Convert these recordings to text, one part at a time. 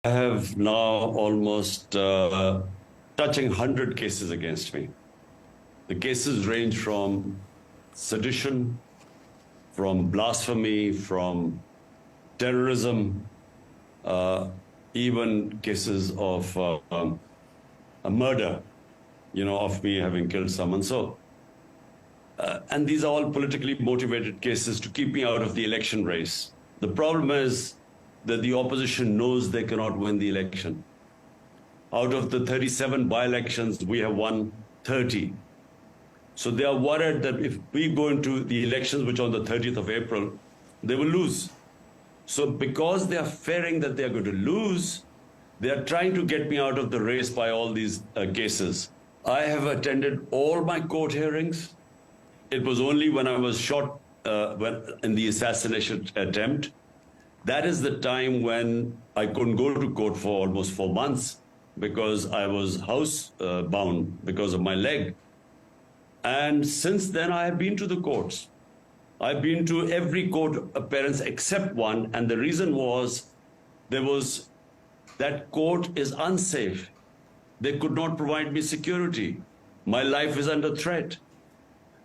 I have now almost touching 100 cases against me. The cases range from sedition, from blasphemy, from terrorism, even cases of a murder, of me having killed someone. So, and these are all politically motivated cases to keep me out of the election race. The problem is that the opposition knows they cannot win the election. Out of the 37 by-elections, we have won 30. So they are worried that if we go into the elections, which are on the 30th of April, they will lose. So because they are fearing that they are going to lose, they are trying to get me out of the race by all these cases. I have attended all my court hearings. It was only when I was shot in the assassination attempt. That is the time when I couldn't go to court for almost 4 months because I was housebound because of my leg. And since then, I have been to the courts. I've been to every court appearance except one, and the reason was that court is unsafe. They could not provide me security. My life is under threat.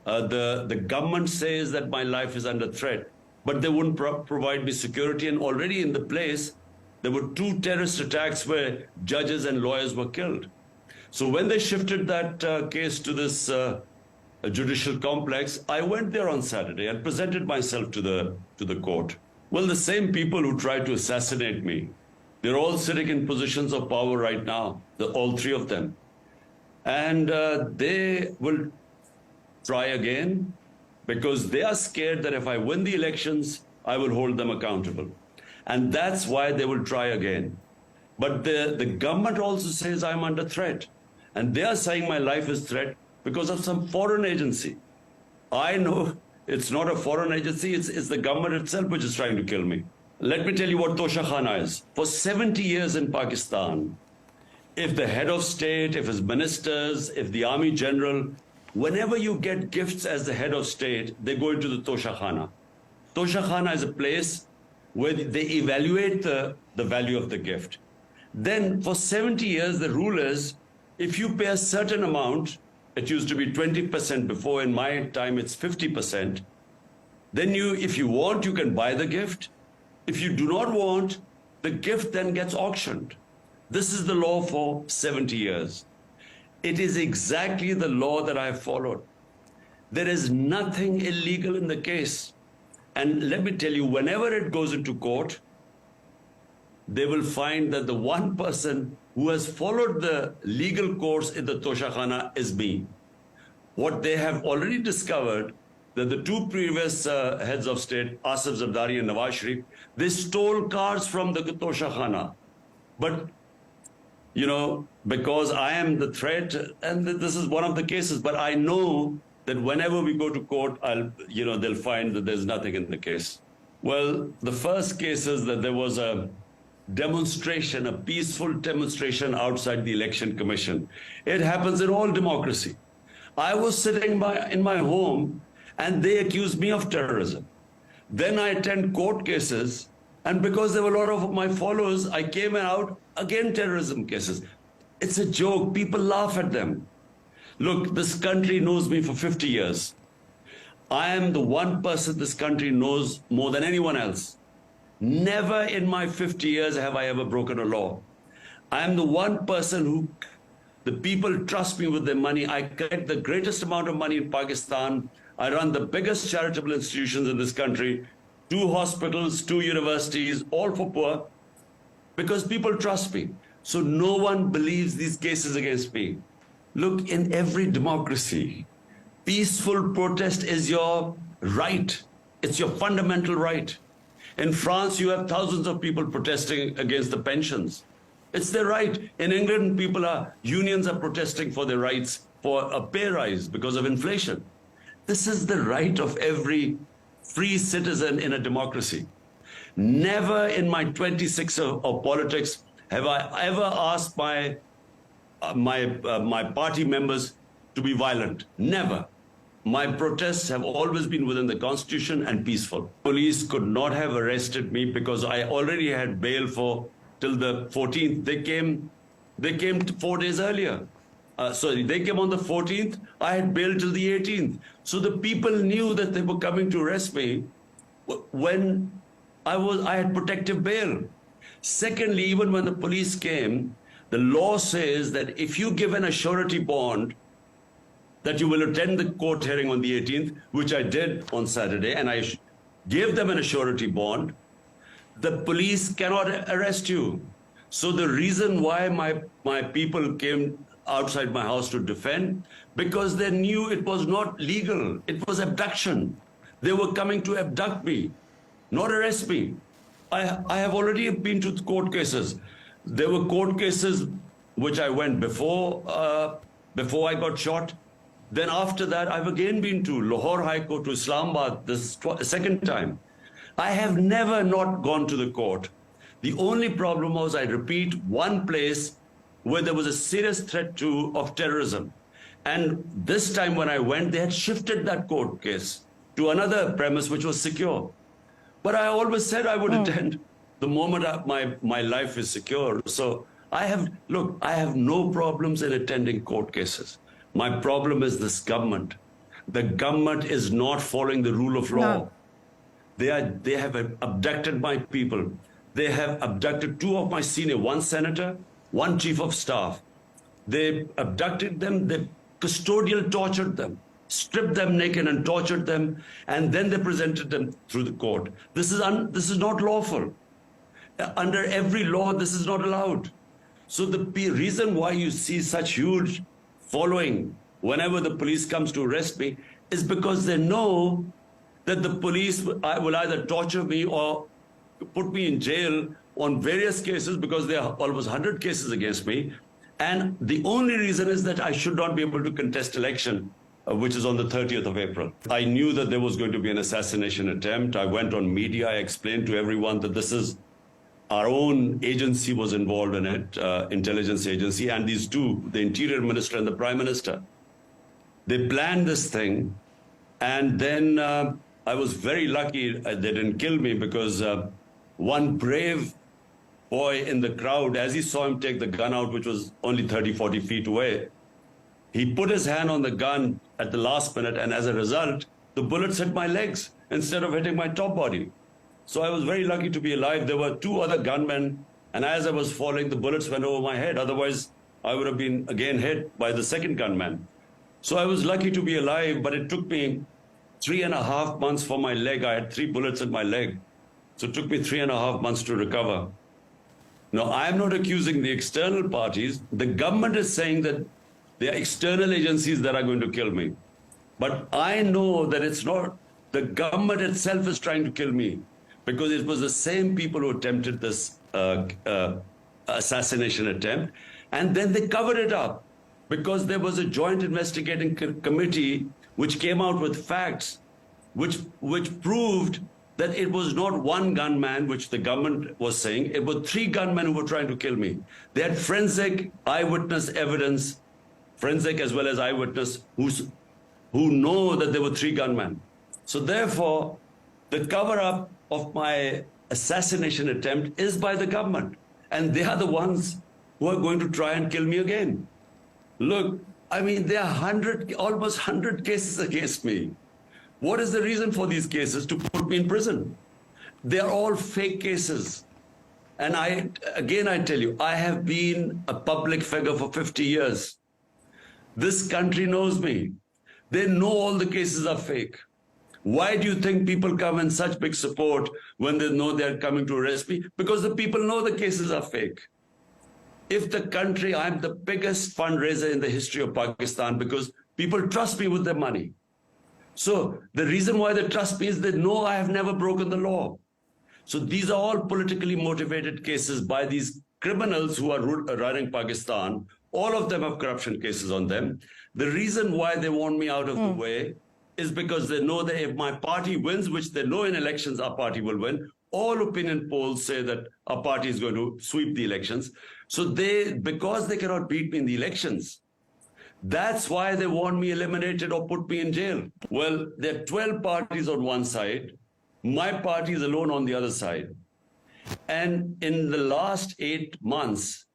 The government says that my life is under threat, but they wouldn't provide me security. And already in the place, there were 2 terrorist attacks where judges and lawyers were killed. So when they shifted that case to this judicial complex, I went there on Saturday and presented myself to the court. Well, the same people who tried to assassinate me, they're all sitting in positions of power right now, all 3 of them. And they will try again because they are scared that if I win the elections, I will hold them accountable. And that's why they will try again. But the government also says I'm under threat. And they are saying my life is threat because of some foreign agency. I know it's not a foreign agency, it's the government itself which is trying to kill me. Let me tell you what Toshakhana is. For 70 years in Pakistan, if the head of state, if his ministers, if the army general, whenever you get gifts as the head of state, they go into the Toshakhana. Toshakhana is a place where they evaluate the value of the gift. Then for 70 years, the rule is, if you pay a certain amount, it used to be 20% before, in my time it's 50%, then if you want, you can buy the gift. If you do not want, the gift then gets auctioned. This is the law for 70 years. It is exactly the law that I have followed. There is nothing illegal in the case. And let me tell you, whenever it goes into court, they will find that the one person who has followed the legal course in the Toshakhana is me. What they have already discovered, that the 2 previous heads of state, Asim Munir and Nawaz Sharif, they stole cars from the Toshakhana. But, because I am the threat, and this is one of the cases, but I know that whenever we go to court, they'll find that there's nothing in the case. Well, the first case is that there was a demonstration, a peaceful demonstration outside the Election Commission. It happens in all democracy. I was sitting in my home and they accused me of terrorism. Then I attend court cases, and because there were a lot of my followers, I came out, again terrorism cases. It's a joke, people laugh at them. Look, this country knows me for 50 years. I am the one person this country knows more than anyone else. Never in my 50 years have I ever broken a law. I am the one person who the people trust me with their money. I collect the greatest amount of money in Pakistan. I run the biggest charitable institutions in this country, 2 hospitals, 2 universities, all for poor, because people trust me. So no one believes these cases against me. Look, in every democracy, peaceful protest is your right. It's your fundamental right. In France, you have thousands of people protesting against the pensions. It's their right. In England, unions are protesting for their rights for a pay rise because of inflation. This is the right of every free citizen in a democracy. Never in my 26 of politics have I ever asked my party members to be violent. Never. My protests have always been within the Constitution and peaceful. Police could not have arrested me because I already had bail for till the 14th. They came 4 days earlier. Sorry, they came on the 14th. I had bail till the 18th. So the people knew that they were coming to arrest me when I had protective bail. Secondly, even when the police came, the law says that if you give an surety bond that you will attend the court hearing on the 18th, which I did on Saturday, and I gave them an surety bond, the police cannot arrest you. So the reason why my people came outside my house to defend, because they knew it was not legal. It was abduction. They were coming to abduct me, not arrest me. I have already been to court cases. There were court cases which I went before I got shot. Then after that, I've again been to Lahore High Court, to Islamabad, this second time. I have never not gone to the court. The only problem was, I repeat, one place where there was a serious threat of terrorism. And this time when I went, they had shifted that court case to another premise which was secure. But I always said I would attend the moment my life is secure. So I have no problems in attending court cases. My problem is this government. The government is not following the rule of law. No. They have abducted my people. They have abducted two of my senior, one senator, one chief of staff. They abducted them, they custodial tortured them, stripped them naked and tortured them, and then they presented them through the court. This is not lawful. Under every law, this is not allowed. So the reason why you see such huge following whenever the police comes to arrest me is because they know that the police will either torture me or put me in jail on various cases, because there are almost 100 cases against me. And the only reason is that I should not be able to contest election, which is on the 30th of April. I knew that there was going to be an assassination attempt. I went on media, I explained to everyone that this is our own agency was involved in it, intelligence agency, and these two, the Interior Minister and the Prime Minister. They planned this thing, and then I was very lucky they didn't kill me, because one brave boy in the crowd, as he saw him take the gun out, which was only 30, 40 feet away, he put his hand on the gun at the last minute, and as a result, the bullets hit my legs instead of hitting my top body. So I was very lucky to be alive. There were two other gunmen, and as I was falling, the bullets went over my head. Otherwise, I would have been again hit by the second gunman. So I was lucky to be alive, but it took me 3.5 months for my leg. I had 3 bullets in my leg. So it took me 3.5 months to recover. Now, I'm not accusing the external parties. The government is saying that there are external agencies that are going to kill me. But I know that it's not. The government itself is trying to kill me, because it was the same people who attempted this assassination attempt. And then they covered it up, because there was a joint investigating committee which came out with facts which proved that it was not one gunman, which the government was saying. It was 3 gunmen who were trying to kill me. They had forensic eyewitness evidence, forensic as well as eyewitness, who know that there were 3 gunmen. So therefore, the cover-up of my assassination attempt is by the government, and they are the ones who are going to try and kill me again. Look, I mean, there are almost 100 cases against me. What is the reason for these cases? To put me in prison. They are all fake cases. And I tell you, I have been a public figure for 50 years. This country knows me. They know all the cases are fake. Why do you think people come in such big support when they know they're coming to arrest me? Because the people know the cases are fake. If the country, I'm the biggest fundraiser in the history of Pakistan, because people trust me with their money. So the reason why they trust me is they know I have never broken the law. So these are all politically motivated cases by these criminals who are running Pakistan. All of them have corruption cases on them. The reason why they want me out of the way is because they know that if my party wins, which they know in elections our party will win, all opinion polls say that our party is going to sweep the elections. So because they cannot beat me in the elections, that's why they want me eliminated or put me in jail. Well, there are 12 parties on one side. My party is alone on the other side. And in the last 8 months,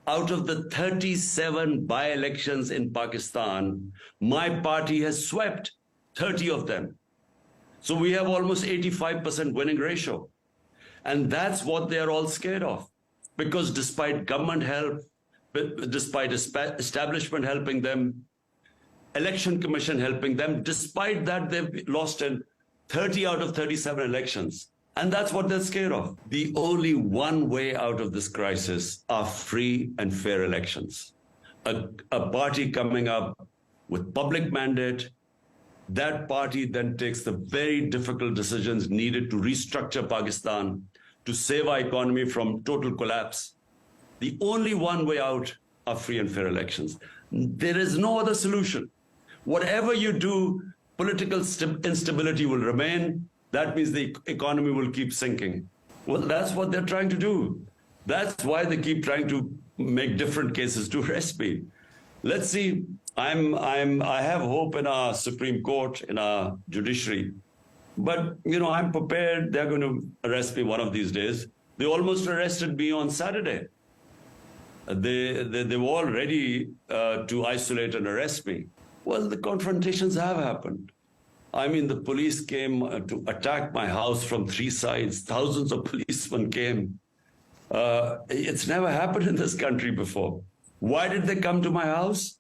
out of the 37 by-elections in Pakistan, my party has swept 30 of them. So we have almost 85% winning ratio. And that's what they're all scared of. Because despite government help, despite establishment helping them, election commission helping them, despite that they've lost in 30 out of 37 elections. And that's what they're scared of. The only one way out of this crisis are free and fair elections. A party coming up with public mandate, that party then takes the very difficult decisions needed to restructure Pakistan, to save our economy from total collapse. The only one way out are free and fair elections. There is no other solution. Whatever you do, political instability will remain. That means the economy will keep sinking. Well, that's what they're trying to do. That's why they keep trying to make different cases to arrest me. Let's see. I have hope in our Supreme Court, in our judiciary. But, I'm prepared. They're going to arrest me one of these days. They almost arrested me on Saturday. They were all ready to isolate and arrest me. Well, the confrontations have happened. I mean, the police came to attack my house from 3 sides. Thousands of policemen came. It's never happened in this country before. Why did they come to my house?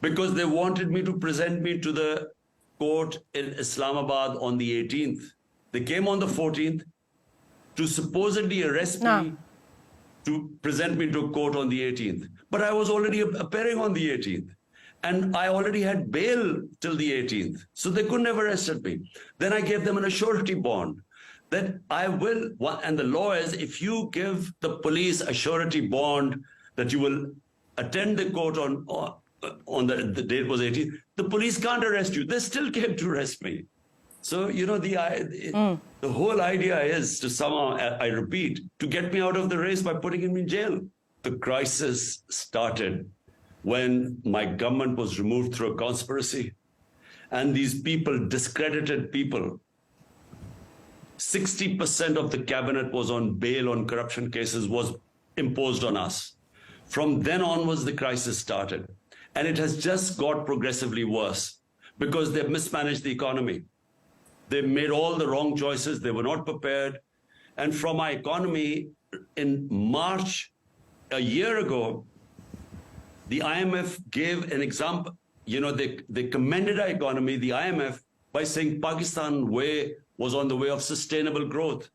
Because they wanted me to present me to the court in Islamabad on the 18th. They came on the 14th to supposedly arrest me, to present me to court on the 18th. But I was already appearing on the 18th. And I already had bail till the 18th. So they couldn't have arrested me. Then I gave them an surety bond that I will, and the law is, if you give the police a surety bond that you will attend the court on the date was 18th, the police can't arrest you. They still came to arrest me. So, the whole idea is to somehow, I repeat, to get me out of the race by putting me in jail. The crisis started when my government was removed through a conspiracy. And these people, discredited people, 60% of the cabinet was on bail on corruption cases, was imposed on us. From then onwards, the crisis started. And it has just got progressively worse because they've mismanaged the economy. They made all the wrong choices. They were not prepared. And from our economy, in March, a year ago, the IMF gave an example. They commended our economy, the IMF, by saying Pakistan was on the way of sustainable growth.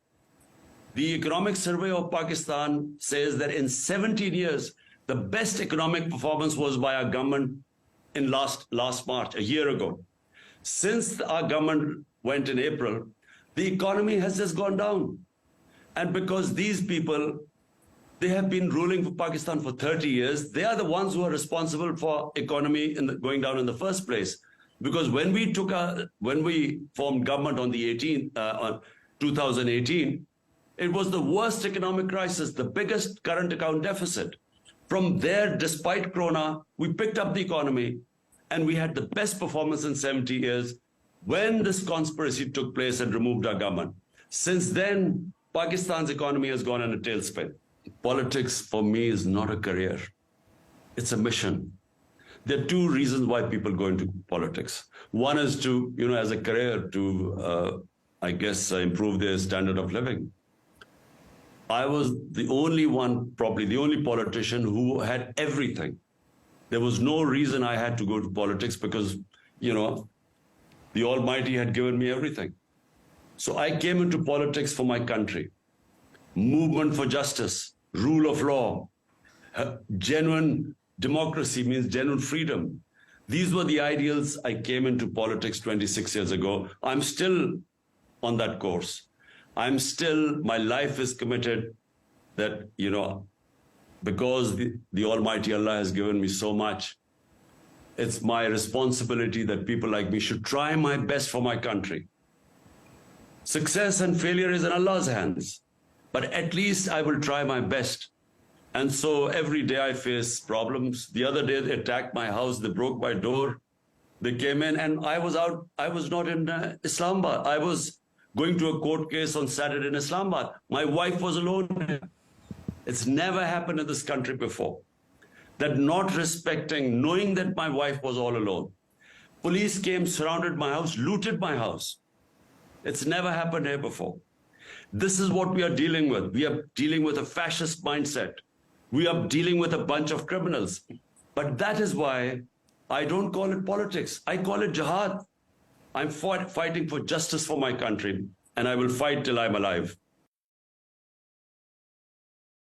The Economic Survey of Pakistan says that in 17 years, the best economic performance was by our government in last March, a year ago. Since our government went in April, the economy has just gone down. And because these people, they have been ruling for Pakistan for 30 years, they are the ones who are responsible for economy going down in the first place. Because when we formed government on the 2018, it was the worst economic crisis, the biggest current account deficit. From there, despite Corona, we picked up the economy and we had the best performance in 70 years when this conspiracy took place and removed our government. Since then, Pakistan's economy has gone in a tailspin. Politics, for me, is not a career. It's a mission. There are 2 reasons why people go into politics. One is to, as a career, to, improve their standard of living. I was the only one, probably the only politician who had everything. There was no reason I had to go to politics because, the Almighty had given me everything. So I came into politics for my country. Movement for justice, rule of law, genuine democracy means genuine freedom. These were the ideals I came into politics 26 years ago. I'm still on that course. My life is committed that, because the Almighty Allah has given me so much, it's my responsibility that people like me should try my best for my country. Success and failure is in Allah's hands, but at least I will try my best. And so every day I face problems. The other day they attacked my house, they broke my door, they came in and I was not in Islamabad. I was going to a court case on Saturday in Islamabad. My wife was alone. It's never happened in this country before. That not respecting, knowing that my wife was all alone. Police came, surrounded my house, looted my house. It's never happened here before. This is what we are dealing with. We are dealing with a fascist mindset. We are dealing with a bunch of criminals. But that is why I don't call it politics. I call it jihad. I'm fighting for justice for my country, and I will fight till I'm alive.